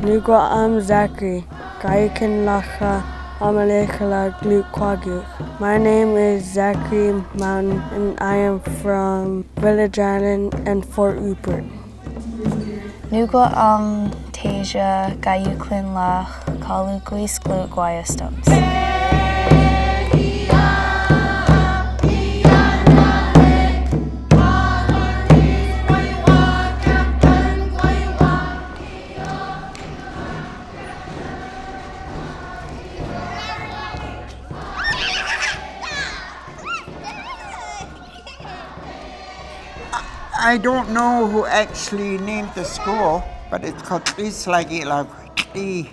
Nugwa Zachary, Gaikan Lacha, Amalekala Glukwagu. My name is Zachary Mountain and I am from Village Island and Fort Rupert. Nugwa Tasia, Gayuklin Lach, Kalukwis Glukwaja Stumps. I don't know who actually named the school, but it's called Tlislagilagli.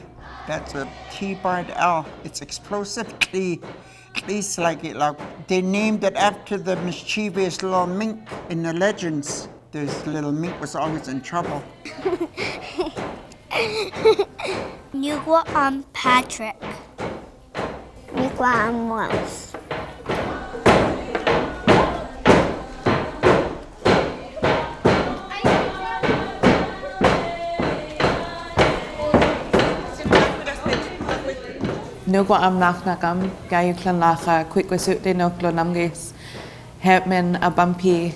That's a T bar L. It's explosive Tlislagilagli. They named it after the mischievous little mink in the legends. This little mink was always in trouble. Nugwa Patrick. Nugwa Wells. Nugwa Nachnakam, Gayuklan Lacha, Quickwisut de Noklo Namgis, Hetman Abampi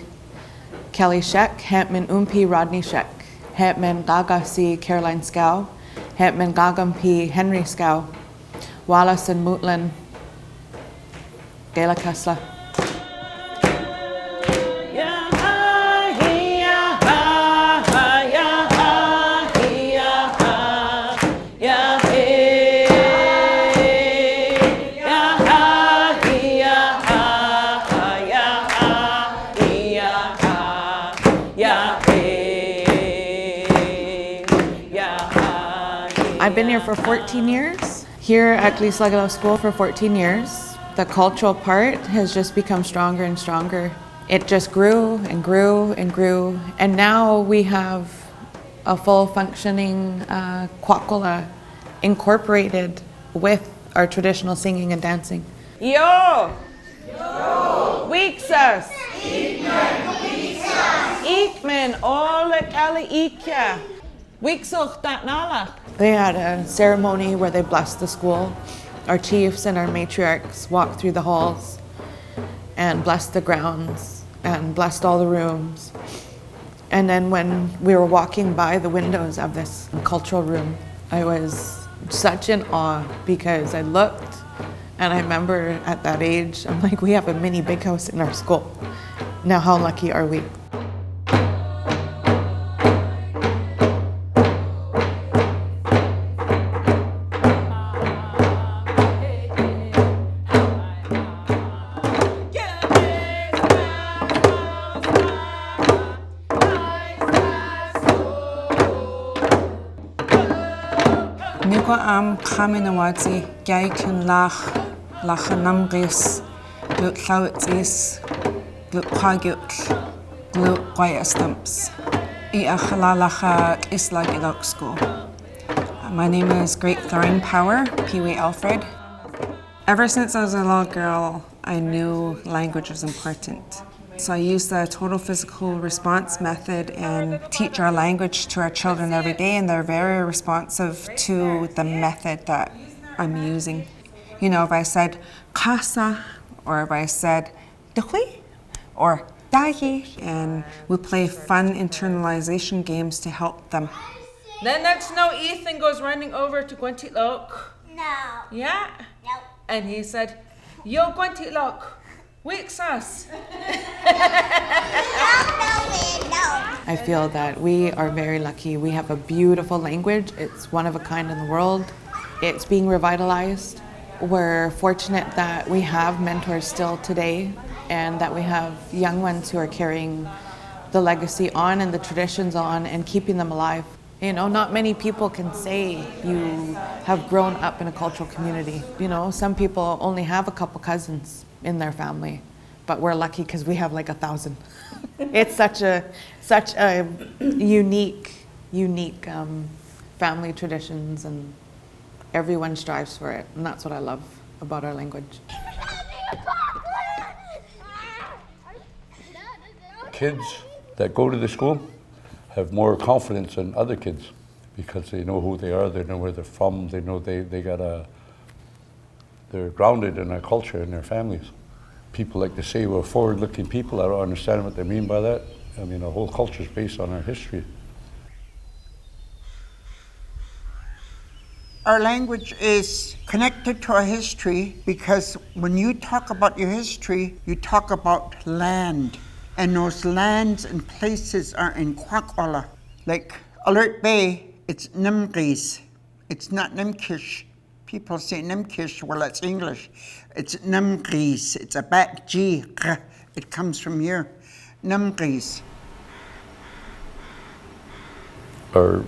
Kelly Shek, Hetman Umpi Rodney Shek, Hetman Gagasi Caroline Scow, Hetman Gagampi Henry Scow, Wallace and Mutlin Gala Kessler. I've been here for 14 years, here at Tlislagilagli School for 14 years. The cultural part has just become stronger and stronger. It just grew and grew and grew, and now we have a full functioning kwakula incorporated with our traditional singing and dancing. Yo! Yo! Weeksas! Eatman! Ole kali ikya! Weeksuch dat nala. They had a ceremony where they blessed the school. Our chiefs and our matriarchs walked through the halls and blessed the grounds and blessed all the rooms. And then when we were walking by the windows of this cultural room, I was such in awe because I looked and I remember at that age, I'm like, we have a mini big house in our school. Now how lucky are we? Nugwa Kaminawadzi, Gaikan Lach, Lacha Namgis, Glut Tlautzis, Glut Quaguk, Glut Guaya Stumps. Lacha Tlislagilagli School. My name is Great Throwing Power, Pee Wee Alfred. Ever since I was a little girl, I knew language was important. So I use the total physical response method and teach our language to our children every day, and they're very responsive to the method that I'm using. You know, if I said casa, or if I said dukwi, or dahi, and we play fun internalization games to help them. Then next no Ethan goes running over to Gwentilok. No. Yeah? No. And he said, yo Gwentilok, wake us. I feel that we are very lucky. We have a beautiful language. It's one of a kind in the world. It's being revitalized. We're fortunate that we have mentors still today and that we have young ones who are carrying the legacy on and the traditions on and keeping them alive. You know, not many people can say you have grown up in a cultural community. You know, some people only have a couple cousins in their family, but we're lucky because we have like 1,000. It's such a unique family traditions, and everyone strives for it, and that's what I love about our language. Kids that go to the school have more confidence than other kids because they know who they are, they know where they're from, they know they're grounded in their culture and their families. People like to say we're forward-looking people. I don't understand what they mean by that. I mean, our whole culture is based on our history. Our language is connected to our history because when you talk about your history, you talk about land. And those lands and places are in Kwakwala. Like Alert Bay, it's Namgis. It's not Namkish. People say Namkish, well, that's English. It's Namgis. It's a back G. It comes from here. Namgis. Our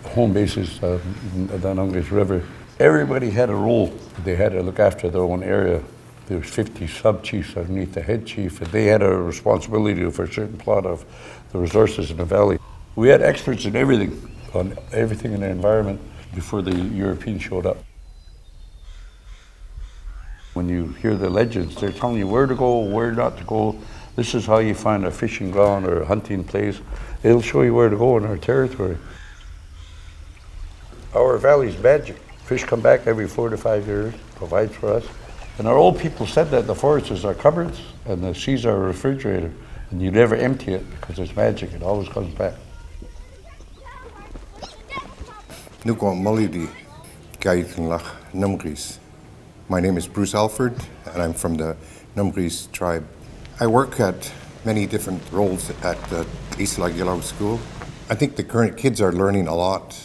home base is the Namgis River. Everybody had a role. They had to look after their own area. There was 50 sub-chiefs underneath the head chief, and they had a responsibility for a certain plot of the resources in the valley. We had experts in everything, on everything in the environment before the Europeans showed up. When you hear the legends, they're telling you where to go, where not to go. This is how you find a fishing ground or a hunting place. It'll show you where to go in our territory. Our valley's magic. Fish come back every 4 to 5 years, provides for us. And our old people said that the forest is our cupboards and the seas are a refrigerator. And you never empty it because it's magic, it always comes back. My name is Bruce Alford, and I'm from the Namgis tribe. I work at many different roles at the Isla Gilau School. I think the current kids are learning a lot.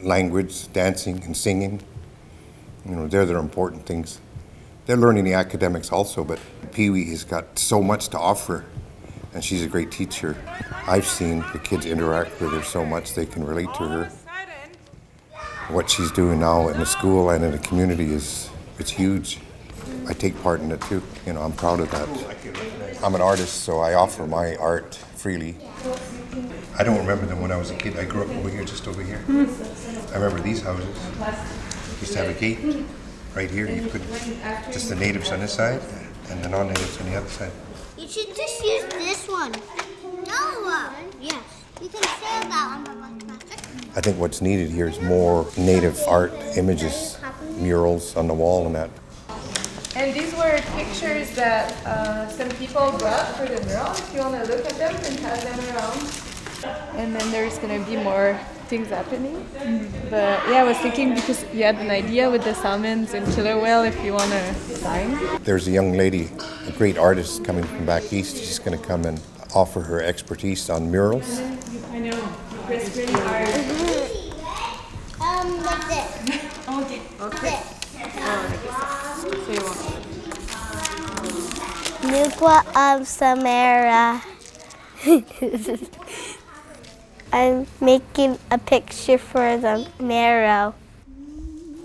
Language, dancing, and singing. You know, they're important things. They're learning the academics also, but Pee-wee has got so much to offer, and she's a great teacher. I've seen the kids interact with her so much they can relate to her. What she's doing now in the school and in the community it's huge. I take part in it too. You know, I'm proud of that. I'm an artist, so I offer my art freely. I don't remember them when I was a kid. I grew up over here, just over here. I remember these houses. Used to have a gate right here. You could just the natives on this side and the non-natives on the other side. You should just use this one. No. Yes. You can save that one. I think what's needed here is more native art images, murals on the wall and that. And these were pictures that some people brought for the mural. If you want to look at them and have them around. And then there's going to be more things happening. But yeah, I was thinking because you had an idea with the salmons and killer whale if you want to sign. There's a young lady, a great artist coming from back east. She's going to come and offer her expertise on murals. I know. Pristine art. Like this. Okay. Nugwa Samara. I'm making a picture for the marrow.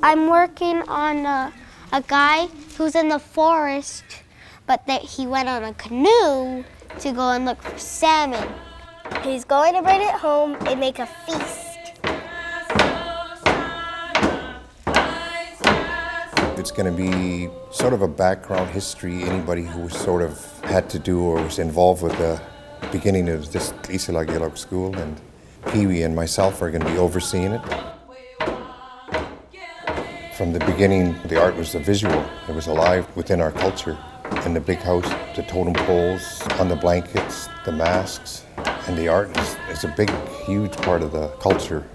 I'm working on a guy who's in the forest, but that he went on a canoe to go and look for salmon. He's going to bring it home and make a feast. It's going to be sort of a background history. Anybody who sort of had to do or was involved with the beginning of this Isla Gilau school, and Pee-wee and myself are going to be overseeing it. From the beginning, the art was the visual. It was alive within our culture. In the big house, the totem poles, on the blankets, the masks, and the art is a big, huge part of the culture.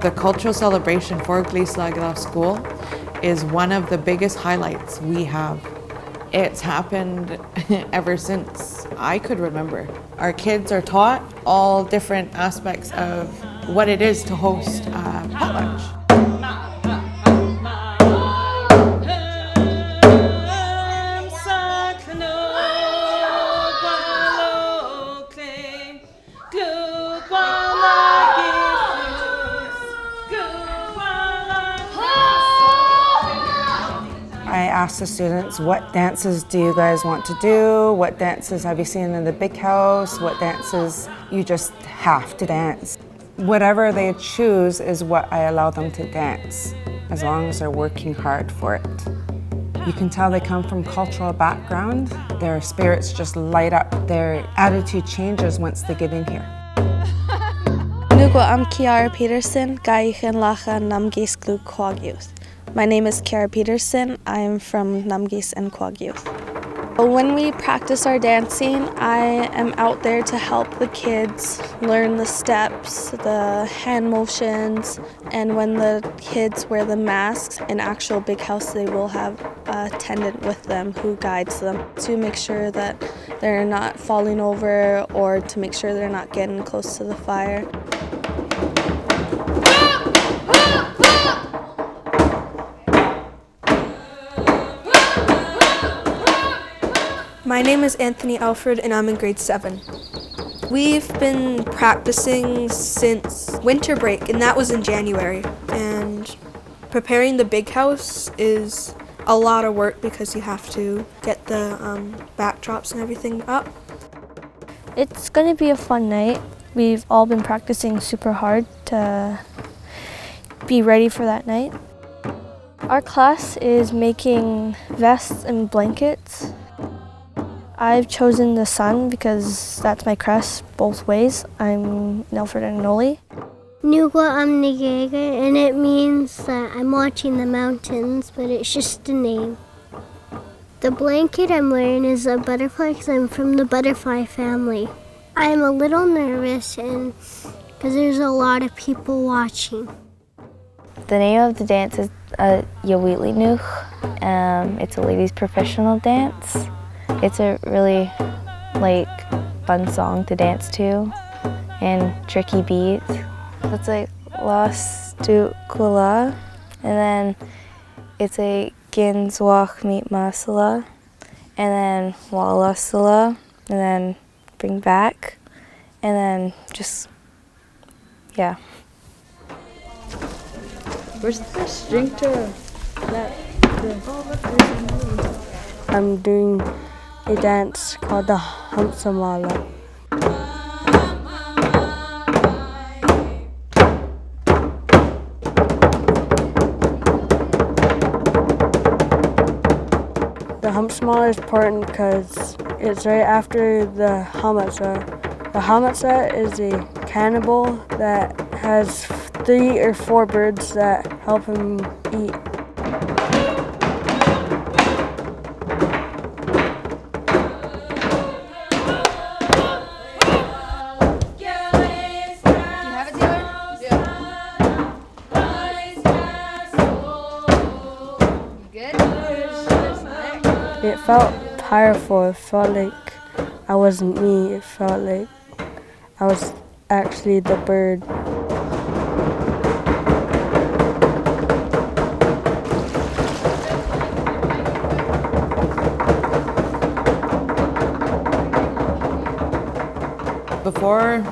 The cultural celebration for Isla Gilau School is one of the biggest highlights we have. It's happened ever since I could remember. Our kids are taught all different aspects of what it is to host Potlatch. ask the students, what dances do you guys want to do? What dances have you seen in the big house? What dances you just have to dance? Whatever they choose is what I allow them to dance, as long as they're working hard for it. You can tell they come from cultural background. Their spirits just light up. Their attitude changes once they get in here. Nugo am Kiara Peterson, Gaichen Lacha Namgis Quag. My name is Kiara Peterson. I am from Namgis and Quag Youth. When we practice our dancing, I am out there to help the kids learn the steps, the hand motions, and when the kids wear the masks in actual big house, they will have a attendant with them who guides them to make sure that they're not falling over or to make sure they're not getting close to the fire. My name is Anthony Alfred and I'm in grade 7. We've been practicing since winter break and that was in January. And preparing the big house is a lot of work because you have to get the backdrops and everything up. It's going to be a fun night. We've all been practicing super hard to be ready for that night. Our class is making vests and blankets. I've chosen the sun because that's my crest both ways. I'm Nelford and Noli. Nugo am Nigega, and it means that I'm watching the mountains, but it's just a name. The blanket I'm wearing is a butterfly because I'm from the butterfly family. I'm a little nervous and because there's a lot of people watching. The name of the dance is Yawitli Nuch. It's a ladies' professional dance. It's a really fun song to dance to and tricky beats. It's like Las Tu Kula, and then it's a Ginswach Meet Masala, and then Walasala, and then bring back, and then just, yeah. Where's the string to that? I'm doing a dance called the Hamsamala. The Hamsamala is important because it's right after the Hamatsa. The Hamatsa is a cannibal that has 3 or 4 birds that help him eat. It felt powerful. It felt like I wasn't me. It felt like I was actually the bird. Before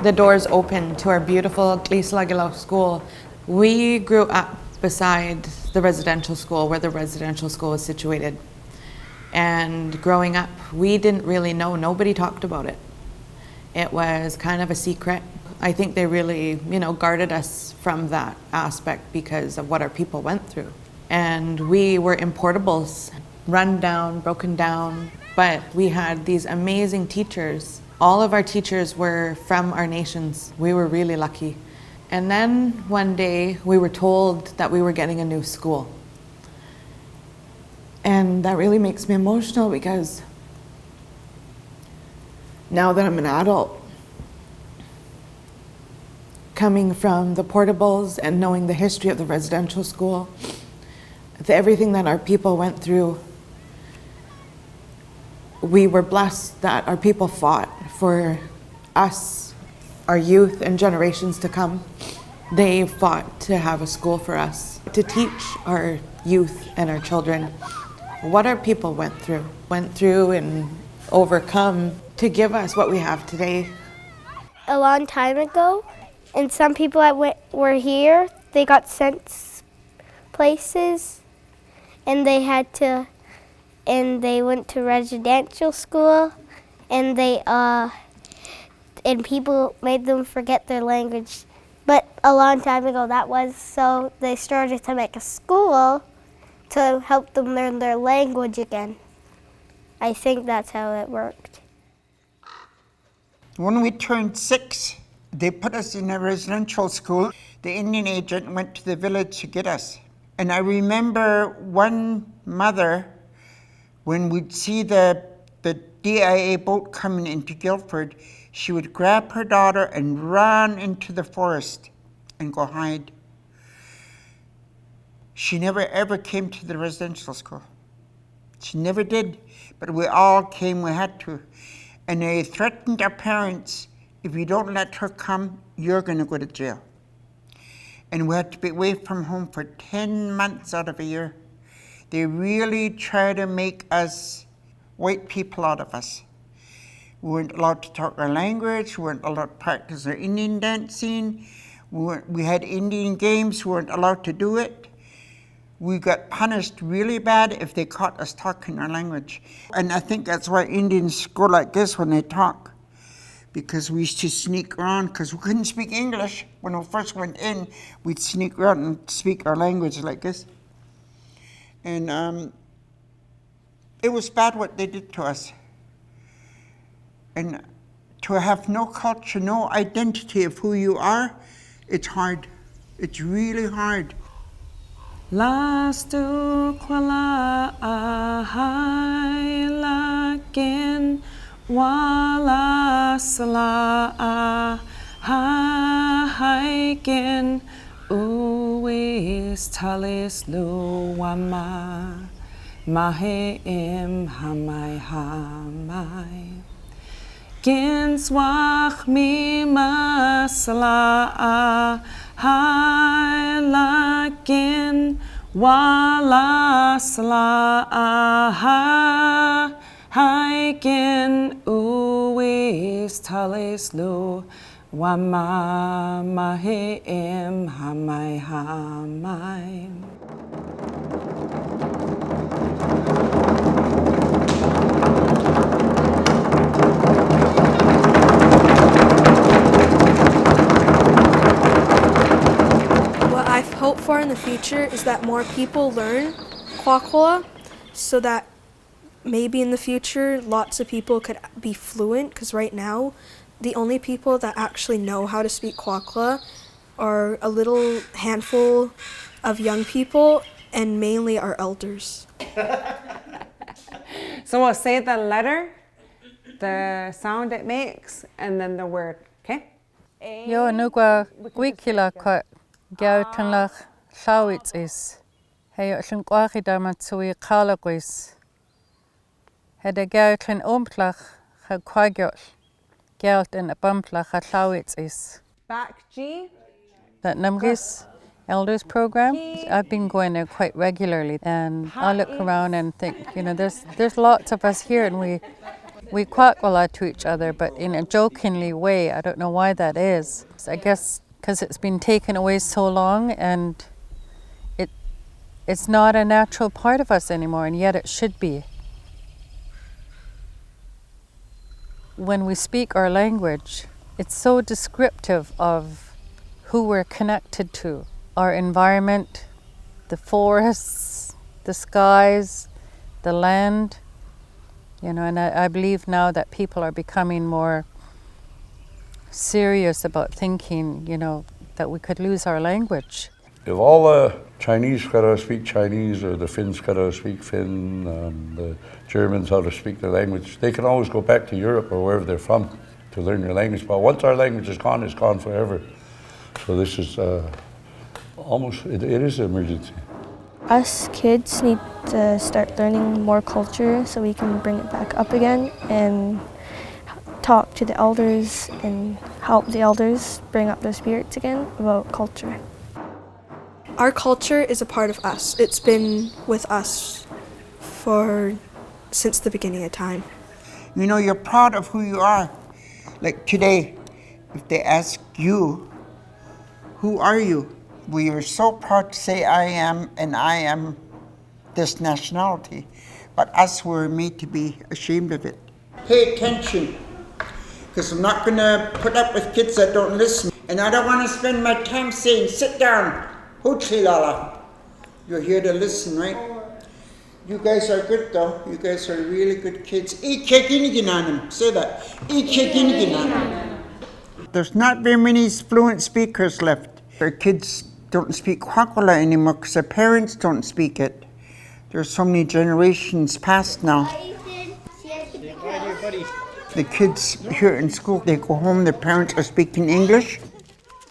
the doors opened to our beautiful Islagilo school, we grew up beside the residential school where the residential school is situated. And growing up, we didn't really know, nobody talked about it. It was kind of a secret. I think they really, guarded us from that aspect because of what our people went through. And we were in portables, run down, broken down, but we had these amazing teachers. All of our teachers were from our nations. We were really lucky. And then one day we were told that we were getting a new school. And that really makes me emotional because now that I'm an adult, coming from the portables and knowing the history of the residential school, everything that our people went through, we were blessed that our people fought for us, our youth and generations to come. They fought to have a school for us, to teach our youth and our children what our people went through and overcome to give us what we have today. A long time ago, and some people that were here, they got sent places, and they went to residential school, and and people made them forget their language. But a long time ago that was, so they started to make a school to help them learn their language again. I think that's how it worked. When we turned 6, they put us in a residential school. The Indian agent went to the village to get us. And I remember one mother, when we'd see the DIA boat coming into Guildford, she would grab her daughter and run into the forest and go hide. She never ever came to the residential school. She never did, but we all came, we had to. And they threatened our parents, if you don't let her come, you're gonna go to jail. And we had to be away from home for 10 months out of a year. They really try to make us white people out of us. We weren't allowed to talk our language, we weren't allowed to practice our Indian dancing, we had Indian games, we weren't allowed to do it. We got punished really bad if they caught us talking our language. And I think that's why Indians go like this when they talk, because we used to sneak around, because we couldn't speak English. When we first went in, we'd sneak around and speak our language like this. And it was bad what they did to us. And to have no culture, no identity of who you are, it's hard. It's really hard. Lastu kwala ahai lakin wala sala ahaikin uwis talis luwama mahim hamai hamai Ginswach mi masla hai lakin wala sla ha haikin uwis talis lu wama mahim hamai hamai. I hope for in the future is that more people learn Kwakwa, so that maybe in the future lots of people could be fluent, because right now the only people that actually know how to speak Kwakwa are a little handful of young people, and mainly our elders. So we'll say the letter, the sound it makes, and then the word, okay? Yo nugwa gwikila kwa Gautanlach Llawit is. Hey Llynquachi Damatsui Kalagwis. Had a Gautlin Umplach had Quagot. Gaut in a Bumplach at Llawit is. Back G. That Namgis Elders program. I've been going there quite regularly, and I look around and think, you know, there's lots of us here, and we quack-walla to each other, but in a jokingly way. I don't know why that is. I guess because it's been taken away so long, and it's not a natural part of us anymore, and yet it should be. When we speak our language, it's so descriptive of who we're connected to, our environment, the forests, the skies, the land, you know, and I believe now that people are becoming more serious about thinking, you know, that we could lose our language. If all the Chinese gotta speak Chinese, or the Finns gotta speak Finn, the Germans how to speak their language, they can always go back to Europe or wherever they're from to learn their language. But once our language is gone, it's gone forever. So this is almost, it is an emergency. Us kids need to start learning more culture so we can bring it back up again and talk to the elders and help the elders bring up their spirits again about culture. Our culture is a part of us. It's been with us since the beginning of time. You know, you're proud of who you are. Like today, if they ask you, who are you? We are so proud to say I am, and I am this nationality. But us were made to be ashamed of it. Pay attention, because I'm not going to put up with kids that don't listen. And I don't want to spend my time saying, sit down, Huchilala. You're here to listen, right? You guys are good though. You guys are really good kids. Say that. There's not very many fluent speakers left. Our kids don't speak Kwakwala anymore because their parents don't speak it. There's so many generations past now. The kids here in school, they go home, their parents are speaking English.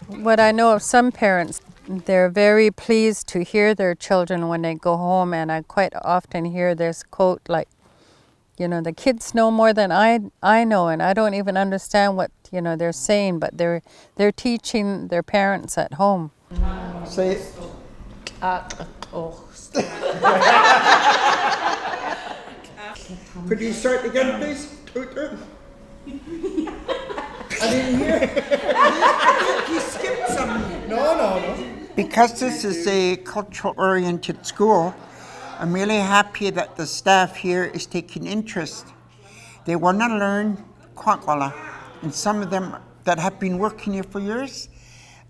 What I know of some parents, they're very pleased to hear their children when they go home, and I quite often hear this quote like, you know, the kids know more than I know, and I don't even understand what, you know, they're saying, but they're teaching their parents at home. Say it. Could you start again, please? I didn't hear. I think you skipped something. No. Because this is a cultural-oriented school, I'm really happy that the staff here is taking interest. They want to learn Kwakwala, and some of them that have been working here for years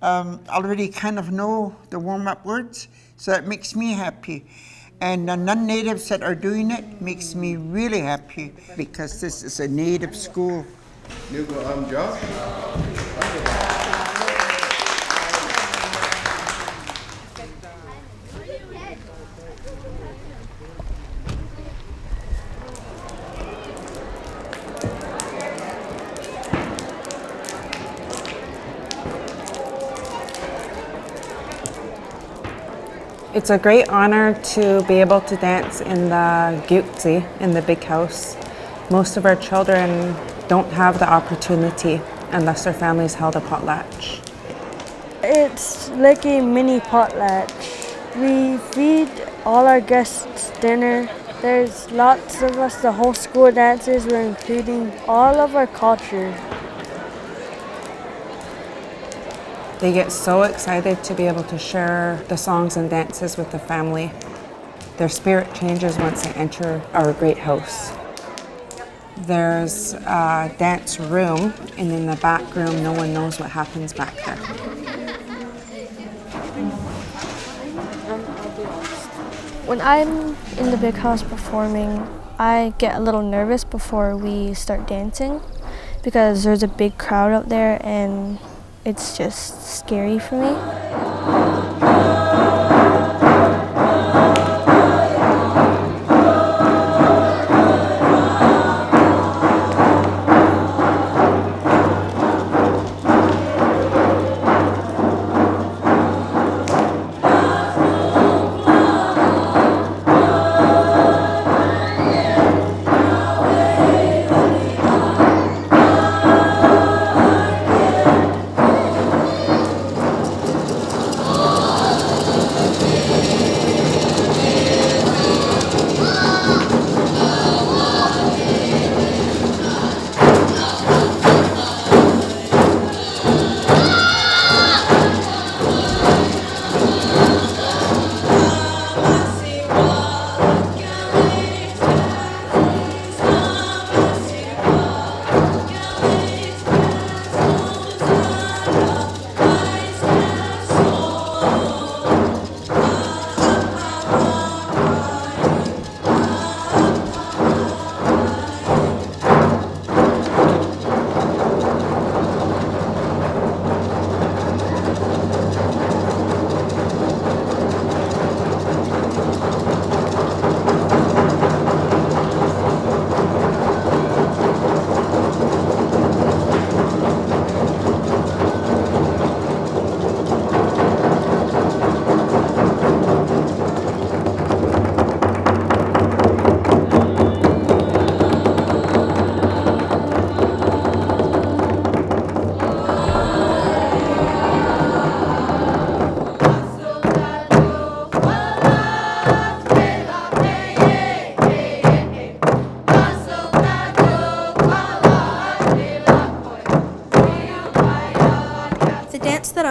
already kind of know the warm-up words, so that makes me happy. And the non-natives that are doing it makes me really happy because this is a native school. It's a great honor to be able to dance in the gyutzi, in the big house. Most of our children don't have the opportunity unless their families held a potlatch. It's like a mini potlatch. We feed all our guests dinner. There's lots of us, the whole school dances. We're including all of our culture. They get so excited to be able to share the songs and dances with the family. Their spirit changes once they enter our great house. There's a dance room, and in the back room, no one knows what happens back there. When I'm in the big house performing, I get a little nervous before we start dancing because there's a big crowd out there and it's just scary for me.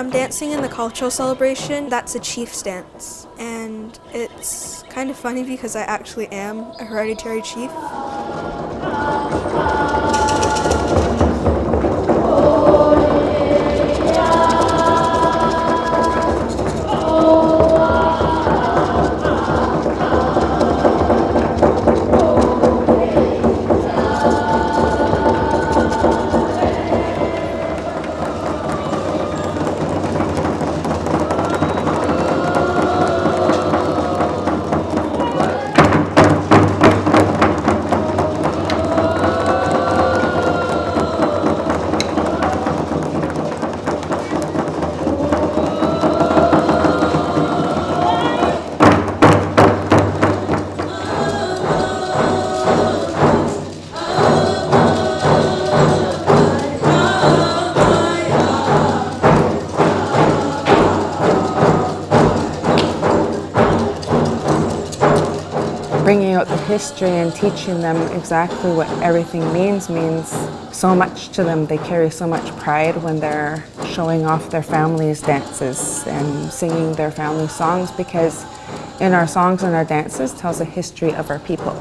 I'm dancing in the cultural celebration. That's a chief's dance. And it's kind of funny because I actually am a hereditary chief. Bringing out the history and teaching them exactly what everything means so much to them. They carry so much pride when they're showing off their family's dances and singing their family songs, because in our songs and our dances tells the history of our people.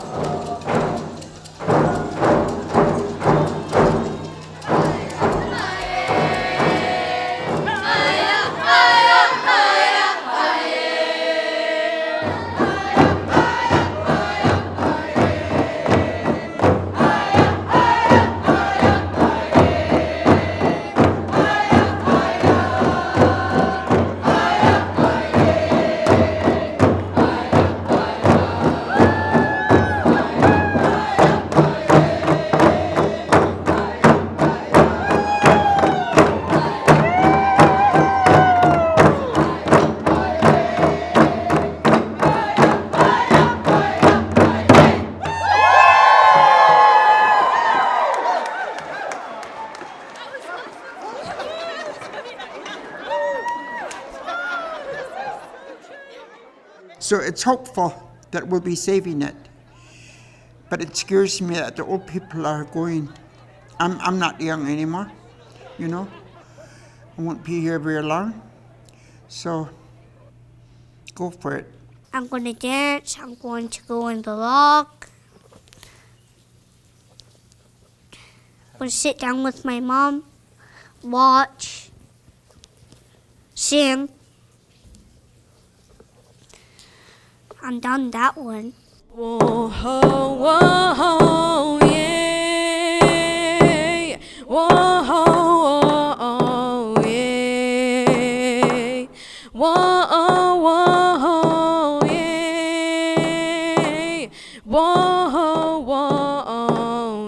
So it's hopeful that we'll be saving it. But it scares me that the old people are going. I'm not young anymore, you know. I won't be here very long. So go for it. I'm going to dance. I'm going to go in the log. I'm going to sit down with my mom, watch, sing. I'm done that one. Whoa, whoa, yeah. Whoa, yeah. Whoa, yeah. Whoa,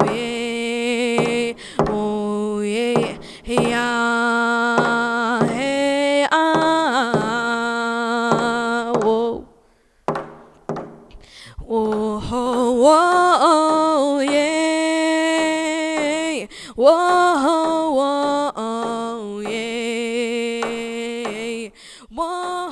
yeah. Oh, yeah. Yeah. Hey, whoa. Whoa, yeah. Whoa, yeah. Whoa.